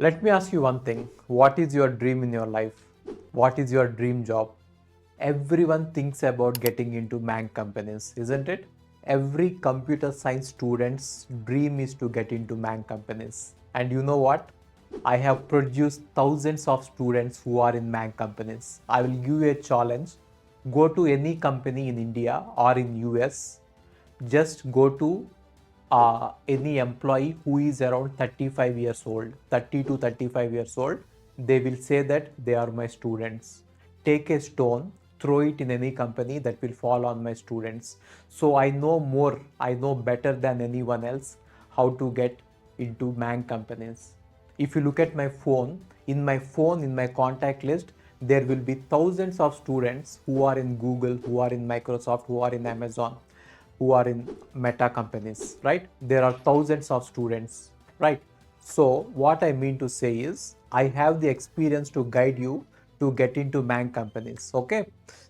Let me ask you one thing. What is your dream in your life? What is your dream job? Everyone thinks about getting into MAANG companies, isn't it? Every computer science student's dream is to get into MAANG companies. And you know what? I have produced thousands of students who are in MAANG companies. I will give you a challenge. Go to any company in India or in US. Just go to any employee who is around 35 years old, 30 to 35 years old, they will say that they are my students. Take a stone, throw it in any company, that will fall on my students. So I know more, I know better than anyone else how to get into MAANG companies. If you look at my phone, in my contact list, there will be thousands of students who are in Google, who are in Microsoft, who are in Amazon, who are in Meta companies, right? There are thousands of students, right? So what I mean to say is I have the experience to guide you to get into MAANG companies, okay?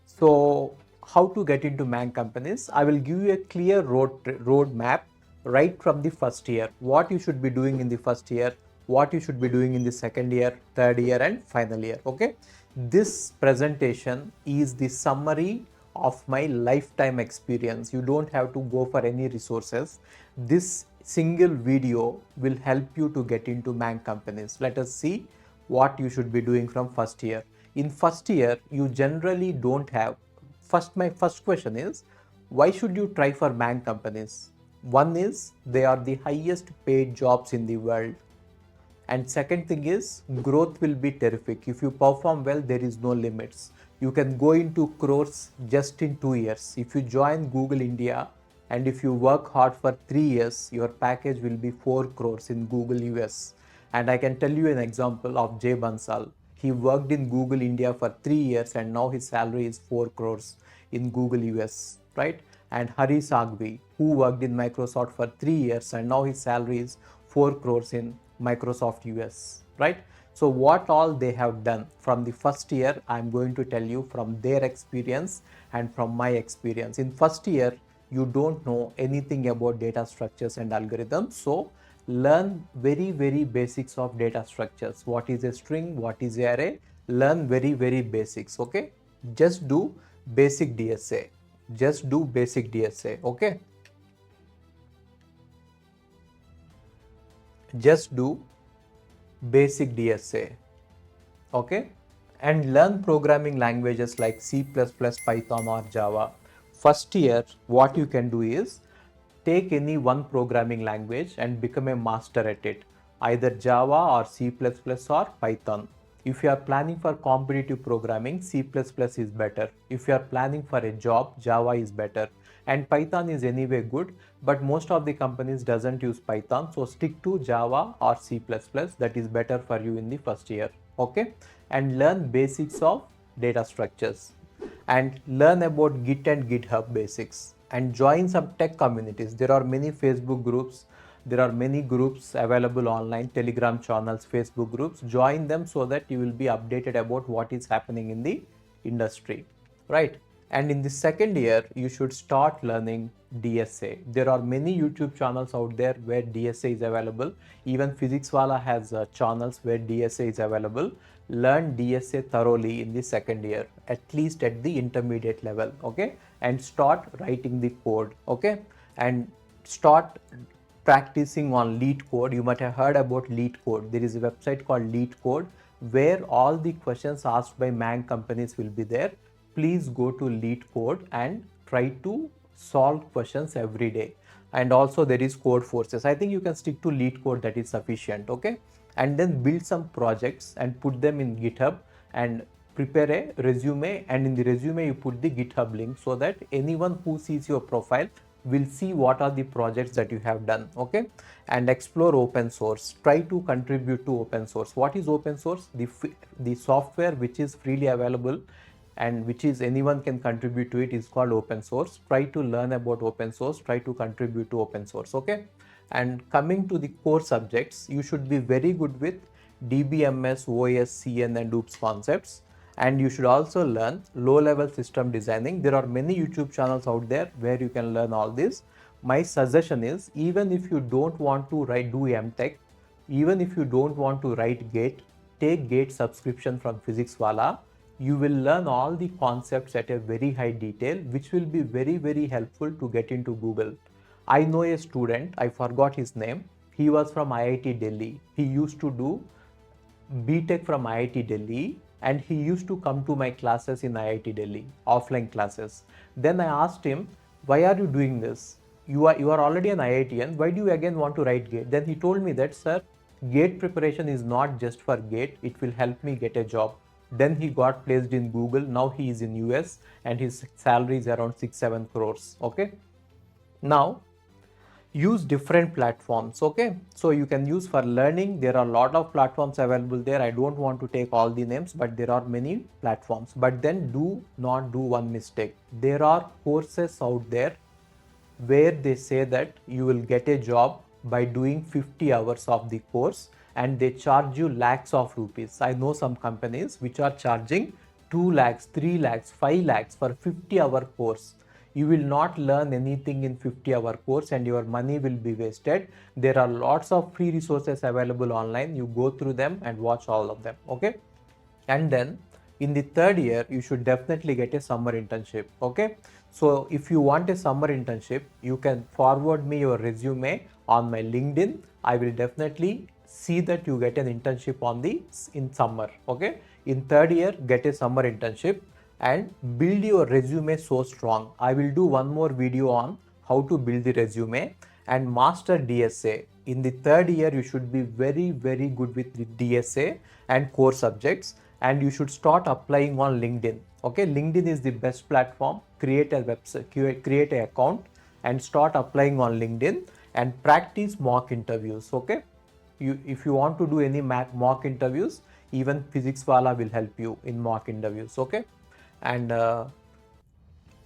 So how to get into MAANG companies? I will give you a clear road map right from the first year. What you should be doing in the first year, what you should be doing in the second year, third year and final year, okay? This presentation is the summary of my lifetime experience. You don't have to go for any resources. This single video will help you to get into MAANG companies. Let us see what you should be doing from first year. In first year, you generally don't have. My first question is, why should you try for MAANG companies? One is they are the highest paid jobs in the world. And second thing is growth will be terrific. If you perform well, there is no limits. You can go into crores just in 2 years. If you join Google India and if you work hard for 3 years, your package will be 4 crores in Google US. And I can tell you an example of Jay Bansal. He worked in Google India for 3 years and now his salary is 4 crores in Google US, right? And Hari Sagvi, who worked in Microsoft for 3 years and now his salary is 4 crores in Microsoft US, right? So what all they have done from the first year, I'm going to tell you from their experience and from my experience. In first year, you don't know anything about data structures and algorithms. So learn very basics of data structures. What is a string? What is an array? Learn very basics, okay? Just do basic DSA. Just do basic DSA, okay? Just do basic DSA, okay? And learn programming languages like C++, Python or Java. First year, what you can do is take any one programming language and become a master at it, either Java or C++ or Python. If you are planning for competitive programming, C++ is better. If you are planning for a job, Java is better. And Python is anyway good, but most of the companies doesn't use Python. So stick to Java or C++. That is better for you in the first year. Okay. And learn basics of data structures and learn about Git and GitHub basics and join some tech communities. There are many Facebook groups. There are many groups available online, Telegram channels, Facebook groups. Join them so that you will be updated about what is happening in the industry, right? And in the second year, you should start learning DSA. There are many YouTube channels out there where DSA is available. Even Physics Wallah has channels where DSA is available. Learn DSA thoroughly in the second year, at least at the intermediate level, okay? And start writing the code, okay? And start practicing on LeetCode. You might have heard about LeetCode. There is a website called LeetCode where all the questions asked by MAANG companies will be there. Please go to LeetCode and try to solve questions every day. And also there is Code Forces. I think you can stick to LeetCode, that is sufficient, okay? And then build some projects and put them in GitHub and prepare a resume, and in the resume you put the GitHub link so that anyone who sees your profile will see what are the projects that you have done, okay? And explore open source. Try to contribute to open source. What is open source? The software which is freely available and which is anyone can contribute to it is called open source. Try to learn about open source. Try to contribute to open source, okay? And coming to the core subjects, you should be very good with DBMS, OS, CN and OOPS concepts. And you should also learn low-level system designing. There are many YouTube channels out there where you can learn all this. My suggestion is, even if you don't want to do MTech, Even if you don't want to write GATE, take GATE subscription from Physics Wallah. You will learn all the concepts at a very high detail, which will be very, very helpful to get into Google. I know a student, I forgot his name. He was from IIT Delhi. He used to do BTech from IIT Delhi, and he used to come to my classes in IIT Delhi, offline classes. Then I asked him, why are you doing this? You are already an IITian, why do you again want to write GATE? Then he told me that, sir, GATE preparation is not just for GATE, it will help me get a job. Then he got placed in Google. Now he is in US and his salary is around 6-7 crores. Okay. Now use different platforms. Okay, so you can use for learning. There are a lot of platforms available there. I don't want to take all the names, but there are many platforms. But then do not do one mistake. There are courses out there where they say that you will get a job by doing 50 hours of the course, and they charge you lakhs of rupees. I know some companies which are charging 2 lakhs, 3 lakhs, 5 lakhs for 50-hour course. You will not learn anything in 50-hour course and your money will be wasted. There are lots of free resources available online. You go through them and watch all of them. Okay. And then in the third year, you should definitely get a summer internship. Okay. So if you want a summer internship, you can forward me your resume on my LinkedIn. I will definitely see that you get an internship in summer. Okay. In third year, get a summer internship and build your resume so strong. I will do one more video on how to build the resume and master DSA. In the third year, you should be very, very good with the DSA and core subjects, and you should start applying on LinkedIn. Okay, LinkedIn is the best platform. Create a website, create an account and start applying on LinkedIn and practice mock interviews. Okay, if you want to do any mock interviews, even Physics Wallah will help you in mock interviews. Okay. And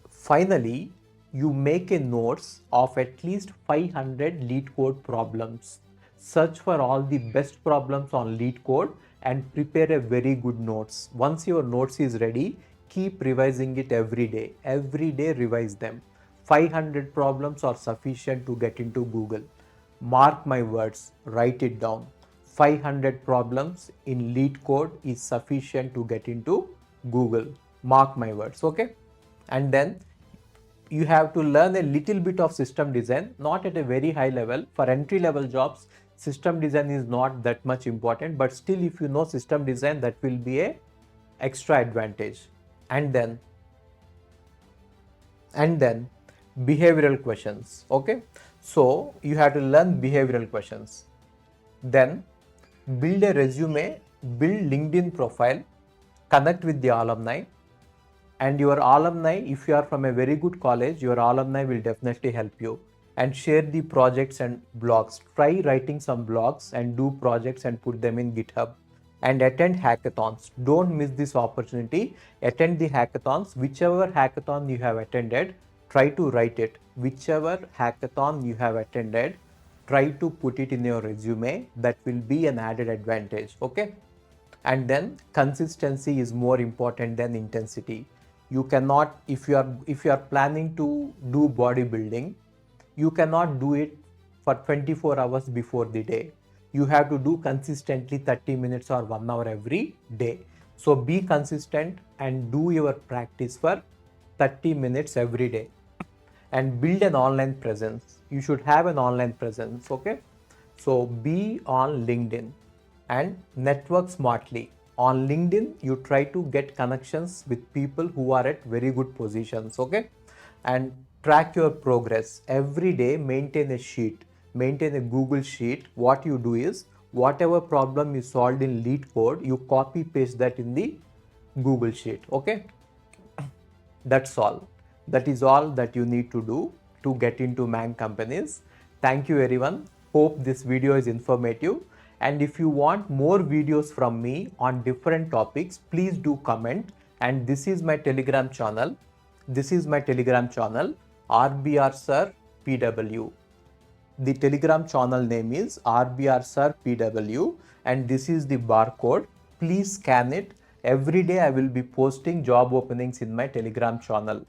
finally, you make a notes of at least 500 lead code problems. Search for all the best problems on lead code and prepare a very good notes. Once your notes is ready, keep revising it every day. Every day revise them. 500 problems are sufficient to get into Google. Mark my words, write it down. 500 problems in lead code is sufficient to get into Google. Mark my words. Okay. And then you have to learn a little bit of system design, not at a very high level. For entry level jobs, system design is not that much important, but still if you know system design, that will be a extra advantage. And then behavioral questions. Okay. So you have to learn behavioral questions. Then build a resume, build LinkedIn profile, connect with the alumni. And your alumni, if you are from a very good college, your alumni will definitely help you. And share the projects and blogs. Try writing some blogs and do projects and put them in GitHub. And attend hackathons. Don't miss this opportunity. Attend the hackathons. Whichever hackathon you have attended, try to write it. Whichever hackathon you have attended, try to put it in your resume. That will be an added advantage. Okay. And then consistency is more important than intensity. You cannot, if you are planning to do bodybuilding, you cannot do it for 24 hours before the day. You have to do consistently 30 minutes or 1 hour every day. So be consistent and do your practice for 30 minutes every day and build an online presence. You should have an online presence. Okay. So be on LinkedIn and network smartly. On LinkedIn, you try to get connections with people who are at very good positions. Okay. And track your progress every day. Maintain a sheet, maintain a Google sheet. What you do is, whatever problem you solved in lead code, you copy paste that in the Google sheet. Okay. That's all. That is all that you need to do to get into MAANG companies. Thank you everyone. Hope this video is informative. And if you want more videos from me on different topics, please do comment. And this is my Telegram channel. This is my Telegram channel, RBR Sir PW. The Telegram channel name is RBR Sir PW, and this is the barcode. Please scan it. Every day I will be posting job openings in my Telegram channel.